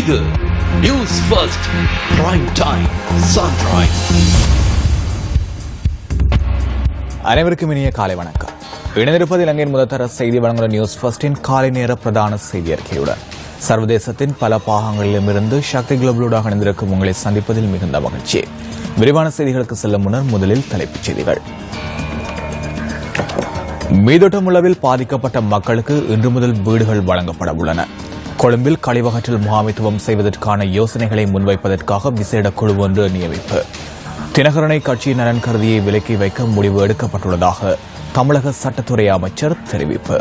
இது news first prime time sunrise. அனைவருக்கும் இனிய காலை வணக்கம். இணைந்திருப்பது இலங்கையின் முதற்தர செய்தி வழங்குகிற நியூஸ் ஃபர்ஸ்டின் காலை நேர பிரதான செய்தி அறிக்கையுடன் சர்வதேசத்தின் பல பாகங்களிலுமிருந்து சக்தி குளோபலோடாக இணைந்திருக்கும் உங்களை சந்திப்பதில் மிகுந்த மகிழ்ச்சி. விரிவான செய்திகளுக்கு செல்லும் முன்னர் முதலில் தலைப்புச் செய்திகள். மீதொட்டம் அளவில் பாதிக்கப்பட்ட மக்களுக்கு இன்று முதல் வீடுகள் வழங்கப்பட உள்ளன. கொழும்பில் கழிவகற்றல் முகாமைத்துவம் செய்வதற்கான யோசனைகளை முன்வைப்பதற்காக விசேட குழு ஒன்று நியமிப்பு. தினகரனை கட்சியின் நலன் கருதியை விலக்கி வைக்க முடிவு எடுக்கப்பட்டுள்ளதாக தமிழக சட்டத்துறை அமைச்சர் தெரிவிப்பு.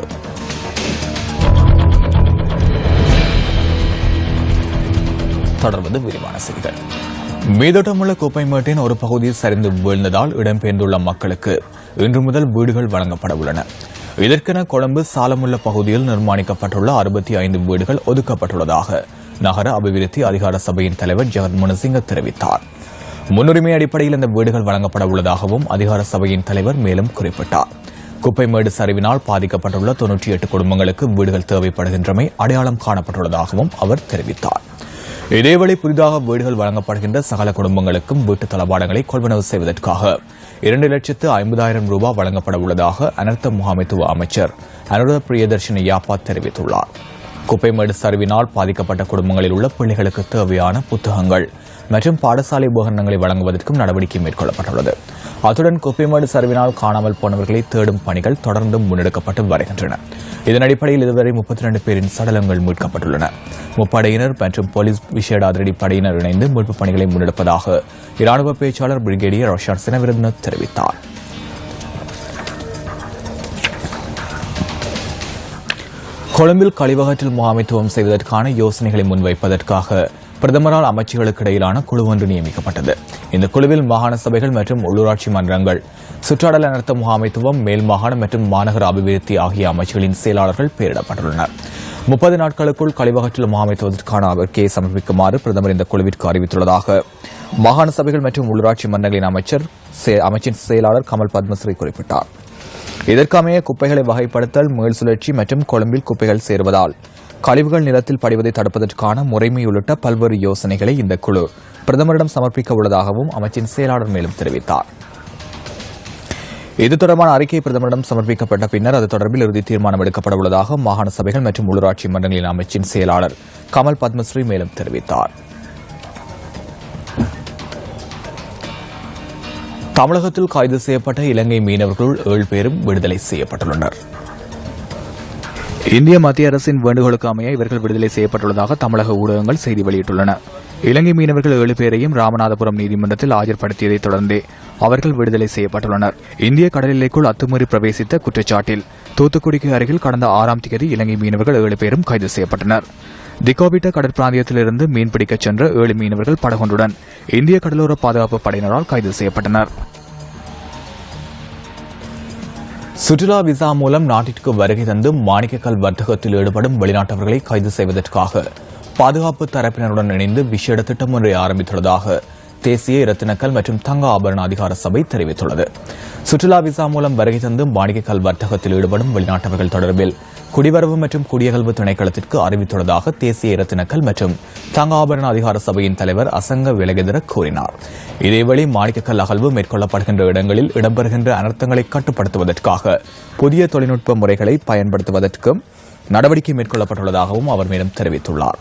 தொடர்வது விரிவான செய்திகள். மீதொட்டமுள்ள குப்பைமேட்டின் ஒரு பகுதி சரிந்து வீழ்ந்ததால் இடம்பெயர்ந்துள்ள மக்களுக்கு இன்று முதல் வீடுகள் வழங்கப்பட உள்ளன. இதற்கென கொழும்பு சாலமுள்ள பகுதியில் நிர்மாணிக்கப்பட்டுள்ள 65 வீடுகள் ஒதுக்கப்பட்டுள்ளதாக நகர அபிவிருத்தி அதிகார சபையின் தலைவர் ஜெகத் முனசிங்க தெரிவித்தார். முன்னுரிமை அடிப்படையில் இந்த வீடுகள் வழங்கப்பட உள்ளதாகவும் அதிகார சபையின் தலைவர் மேலும் குறிப்பிட்டார். குப்பைமேடு சரிவினால் பாதிக்கப்பட்டுள்ள 98 குடும்பங்களுக்கு வீடுகள் தேவைப்படுகின்றமை அடையாளம் காணப்பட்டுள்ளதாகவும் அவர் தெரிவித்தார். இதேவேளை புதிதாக வீடுகள் வழங்கப்படுகின்ற சகல குடும்பங்களுக்கும் வீட்டு தளபாடங்களை கொள்வனவு செய்வதற்காக 2,50,000 ரூபாய் வழங்கப்பட உள்ளதாக அனர்த்த முகாமைத்துவ அமைச்சர் அனுர பிரியதர்ஷினி யாப்பா தெரிவித்துள்ளார். குப்பைமேடு சரிவினால் பாதிக்கப்பட்ட குடும்பங்களில் உள்ள பிள்ளைகளுக்கு தேவையான புத்தகங்கள் மற்றும் பாடசாலை உபகரணங்களை வழங்குவதற்கும் நடவடிக்கை மேற்கொள்ளப்பட்டுள்ளது. அத்துடன் குப்பைமேடு சரிவினால் காணாமல் போனவர்களை தேடும் பணிகள் தொடர்ந்து முன்னெடுக்கப்பட்டு வருகின்றன. இதன் அடிப்படையில் இதுவரை 32 பேரின் சடலங்கள் மீட்கப்பட்டுள்ளன. முப்படையினர் மற்றும் போலீஸ் விசேட அதிரடி படையினர் இணைந்து மீட்புப் பணிகளை முன்னெடுப்பதாக இராணுவ பேச்சாளர் பிரிகேடியர் ரோஷார் சினவிரத்ன தெரிவித்தார். கொழும்பில் கழிவகற்றல் முகாமைத்துவம் செய்வதற்கான யோசனைகளை முன்வைப்பதற்காக பிரதமரால் அமைச்சுகளுக்கு இடையிலான குழு ஒன்று நியமிக்கப்பட்டது. இந்த குழுவில் மாகாண சபைகள் மற்றும் உள்ளூராட்சி மன்றங்கள், சுற்றாடல் அனர்த்த முகாமைத்துவம், மேல் மாகாண மற்றும் மாநகர அபிவிருத்தி ஆகிய அமைச்சுகளின் செயலாளர்கள் பெயரிடப்பட்டுள்ளனர். 30 நாட்களுக்குள் கழிவகற்றல் முகாமைத்துவதற்கான அறிக்கையை சமர்ப்பிக்குமாறு பிரதமர் இந்த குழுவிற்கு அறிவித்துள்ளதாக மாகாண சபைகள் மற்றும் உள்ளூராட்சி மன்றங்களின் அமைச்சின் செயலாளர் கமல் பத்மஸ்ரீ குறிப்பிட்டார். இதற்கமைய குப்பைகளை வகைப்படுத்தல், மீள் சுழற்சி மற்றும் கொழும்பில் குப்பைகள் சேருவதால் கழிவுகள் நிலத்தில் படிவதை தடுப்பதற்கான முறைமை உள்ளிட்ட பல்வேறு யோசனைகளை இந்த குழு பிரதமரிடம் சமர்ப்பிக்க உள்ளதாகவும் அமைச்சின் செயலாளர் மேலும் தெரிவித்தார். இது தொடர்பான அறிக்கை பிரதமரிடம் சமர்ப்பிக்கப்பட்ட பின்னர் அது தொடர்பில் இறுதி தீர்மானம் எடுக்கப்பட உள்ளதாக மாகாண சபைகள் மற்றும் உள்ளூராட்சி மன்றங்களின் அமைச்சின் செயலாளர் கமல் பத்மஸ்ரீ மேலும் தெரிவித்தார். தமிழகத்தில் கைது செய்யப்பட்ட இலங்கை மீனவர்களுள் 7 பேரும் விடுதலை செய்யப்பட்டுள்ளனர். இந்திய மத்திய அரசின் வேண்டுகோளுக்கு அமைய இவர்கள் விடுதலை செய்யப்பட்டுள்ளதாக தமிழக ஊடகங்கள் செய்தி வெளியிட்டுள்ளன. இலங்கை மீனவர்கள் 7 பேரையும் ராமநாதபுரம் நீதிமன்றத்தில் ஆஜர்படுத்தியதைத் தொடர்ந்தே அவர்கள் விடுதலை செய்யப்பட்டுள்ளனர். இந்திய கடல் எல்லைக்குள் அத்துமீறி பிரவேசித்த குற்றச்சாட்டில் தூத்துக்குடிக்கு அருகில் கடந்த 6ஆம் தேதி இலங்கை மீனவர்கள் 7 பேரும் கைது செய்யப்பட்டனர். திகோபிட்ட கடற்பிராந்தியத்திலிருந்து மீன்பிடிக்கச் சென்ற 7 மீனவர்கள் படகொன்றுடன் இந்திய கடலோர பாதுகாப்பு படையினரால் கைது செய்யப்பட்டனர். சுற்றுலா விசா மூலம் நாட்டிற்கு வருகை தந்து மாணிக்கக்கல் வர்த்தகத்தில் ஈடுபடும் வெளிநாட்டவர்களை கைது செய்வதற்காக பாதுகாப்பு தரப்பினருடன் இணைந்து விசேட திட்டம் ஒன்றை ஆரம்பித்துள்ளதாக தேசிய இரத்தினக்கல் மற்றும் தங்க ஆபரண அதிகார சபை தெரிவித்துள்ளது. சுற்றுலா விசா மூலம் வருகை தந்து மாணிக்கக்கல் வர்த்தகத்தில் ஈடுபடும் வெளிநாட்டவர்கள் தொடர்பில் குடிவரவு மற்றும் குடியகல்வு திணைக்களத்திற்கு அறிவித்துள்ளதாக தேசிய இரத்தினக்கல் மற்றும் தங்க ஆபரண அதிகார சபையின் தலைவர் அசங்க விலகெதிர கூறினார். இதேவேளை மாணிக்கக்கல் அகழ்வு மேற்கொள்ளப்படுகின்ற இடங்களில் இடம்பெறுகின்ற அனர்த்தங்களை கட்டுப்படுத்துவதற்காக புதிய தொழில்நுட்ப முறைகளை பயன்படுத்துவதற்கும் நடவடிக்கை மேற்கொள்ளப்பட்டுள்ளதாகவும் அவர் மேலும் தெரிவித்துள்ளார்.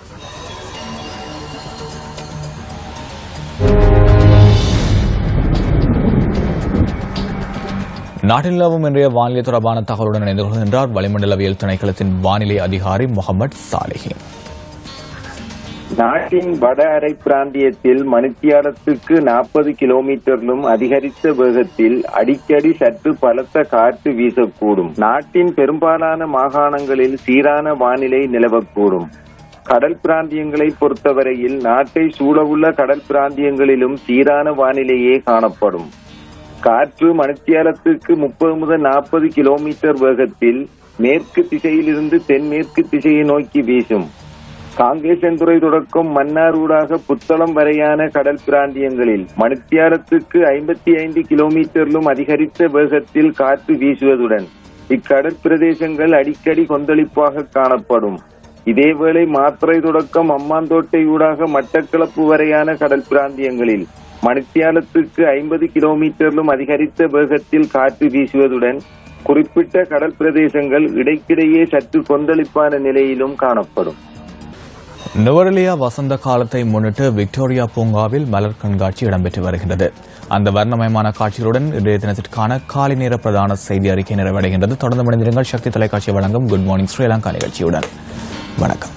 நாட்டில் நிலவும் இன்றைய வானிலை தொடர்பான தகவலுடன் இணைந்து கொள்கின்றார் வளிமண்டலவியல் திணைக்களத்தின் வானிலை அதிகாரி முகமது சாலிஹின். நாட்டின் வட அரை பிராந்தியத்தில் மணித்தியாலத்துக்கு 40 கிலோமீட்டரிலும் அதிகரித்த வேகத்தில் அடிக்கடி சற்று பலத்த காற்று வீசக்கூடும். நாட்டின் பெரும்பாலான மாகாணங்களில் சீரான வானிலை நிலவக்கூடும். கடல் பிராந்தியங்களை பொறுத்தவரையில் நாட்டை சூழவுள்ள கடல் பிராந்தியங்களிலும் சீரான வானிலையே காணப்படும். காற்று மணித்தியாலத்துக்கு 30 முதல் 40 கிலோமீட்டர் வேகத்தில் மேற்கு திசையிலிருந்து தென்மேற்கு திசையை நோக்கி வீசும். காங்கேசன்துறை தொடக்கம் மன்னார் ஊடாக புத்தளம் வரையான கடல் பிராந்தியங்களில் மணித்தியாலத்துக்கு 55 கிலோமீட்டரிலும் அதிகரித்த வேகத்தில் காற்று வீசுவதுடன் இக்கடற்பிரதேசங்கள் அடிக்கடி கொந்தளிப்பாக காணப்படும். இதேவேளை மாத்தறை தொடக்கம் அம்மாந்தோட்டை ஊடாக மட்டக்களப்பு வரையான கடல் பிராந்தியங்களில் மணித்தியாலத்துக்கு 50 கிலோமீட்டரிலும் அதிகரித்த வேகத்தில் காற்று வீசுவதுடன் குறிப்பிட்ட கடல் பிரதேசங்கள் இடைக்கிடையே சற்று கொந்தளிப்பான நிலையிலும் காணப்படும். நுவரெலியா வசந்த காலத்தை முன்னிட்டு விக்டோரியா பூங்காவில் மலர் கண்காட்சி இடம்பெற்று வருகின்றது. அந்த வர்ணமயமான காட்சிகளுடன் இன்றைய தினத்திற்கான காலை நேர பிரதான செய்தி அறிக்கை நிறைவடைகின்றது. தொடர்ந்து மனிதர்கள் சக்தி தொலைக்காட்சி வழங்கும் குட் மார்னிங் ஸ்ரீலங்கா நிகழ்ச்சியுடன் வணக்கம்.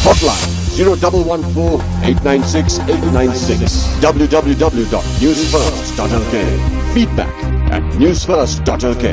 Hotline 0114-896-896. www.newsfirst.lk. Feedback at newsfirst.lk.